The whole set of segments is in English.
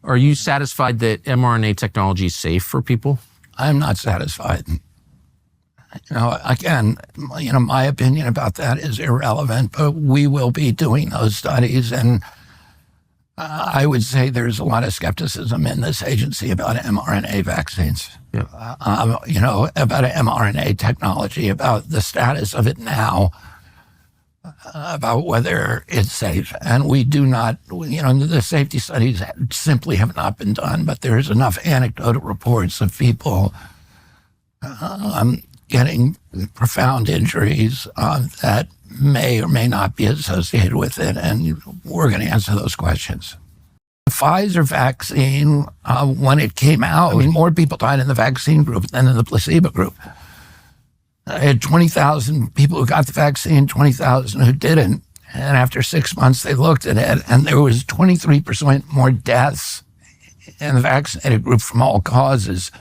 Are you satisfied that mRNA technology is safe for people? I'm not satisfied. Again, my opinion about that is irrelevant, but we will be doing those studies. And I would say there's a lot of skepticism in this agency about mRNA vaccines, about mRNA technology, about the status of it now, about whether it's safe. And we do not, the safety studies simply have not been done, but there's enough anecdotal reports of people getting profound injuries that may or may not be associated with it, and we're going to answer those questions. The Pfizer vaccine, when it came out, more people died in the vaccine group than in the placebo group. I had 20,000 people who got the vaccine, 20,000 who didn't, and after 6 months they looked at it, and there was 23% more deaths in the vaccinated group from all causes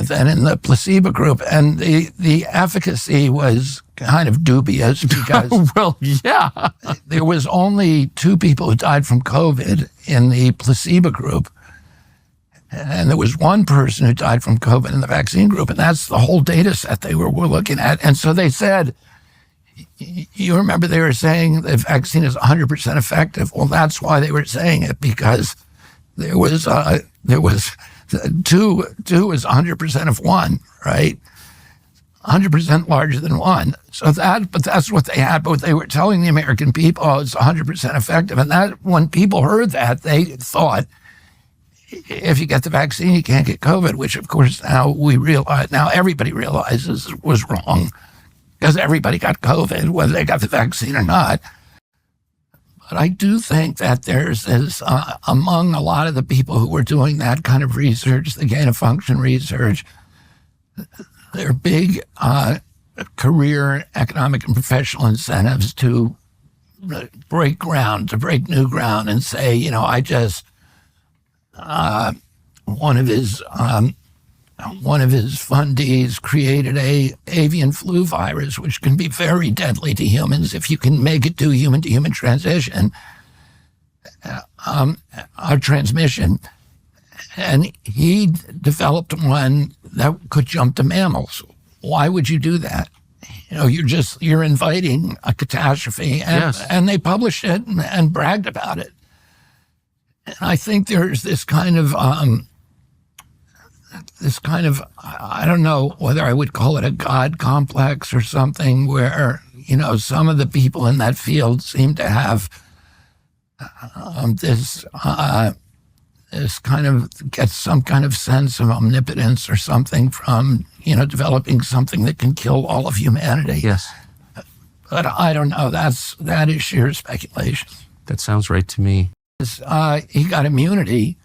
than in the placebo group. And the efficacy was kind of dubious because there was only 2 people who died from COVID in the placebo group. And there was 1 person who died from COVID in the vaccine group. And that's the whole data set they were looking at. And so they said, you remember they were saying the vaccine is 100% effective. Well, that's why they were saying it, because there was 2 is 100% of 1, right? 100% larger than 1. So but that's what they had. But they were telling the American people, it's 100% effective. And that, when people heard that, they thought, if you get the vaccine, you can't get COVID, which of course now everybody realizes was wrong, because everybody got COVID, whether they got the vaccine or not. But I do think that there's this, among a lot of the people who were doing that kind of research, the gain-of-function research, there are big career, economic, and professional incentives to break new ground and say, one of his fundees created a avian flu virus, which can be very deadly to humans if you can make it do human-to-human transmission, transmission. And he developed one that could jump to mammals. Why would you do that? You're inviting a catastrophe. And they published it and bragged about it. And I think there's this kind of, I don't know whether I would call it a God complex or something, where, some of the people in that field seem to have this kind of, get some kind of sense of omnipotence or something from, developing something that can kill all of humanity. Yes. But I don't know. That is sheer speculation. That sounds right to me. He got immunity.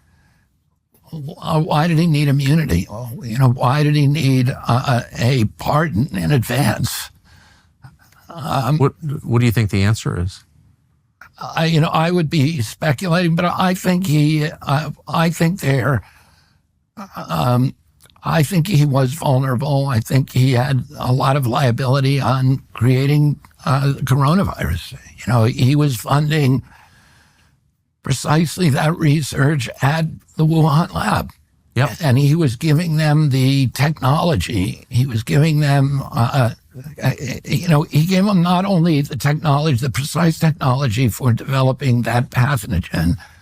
Why did he need immunity? Why did he need a pardon in advance? What do you think the answer is? I would be speculating, but I think he was vulnerable. I think he had a lot of liability on creating the coronavirus. He was funding precisely that research at the Wuhan lab. Yep. And he was giving them the technology. He was giving them, he gave them not only the technology, the precise technology for developing that pathogen,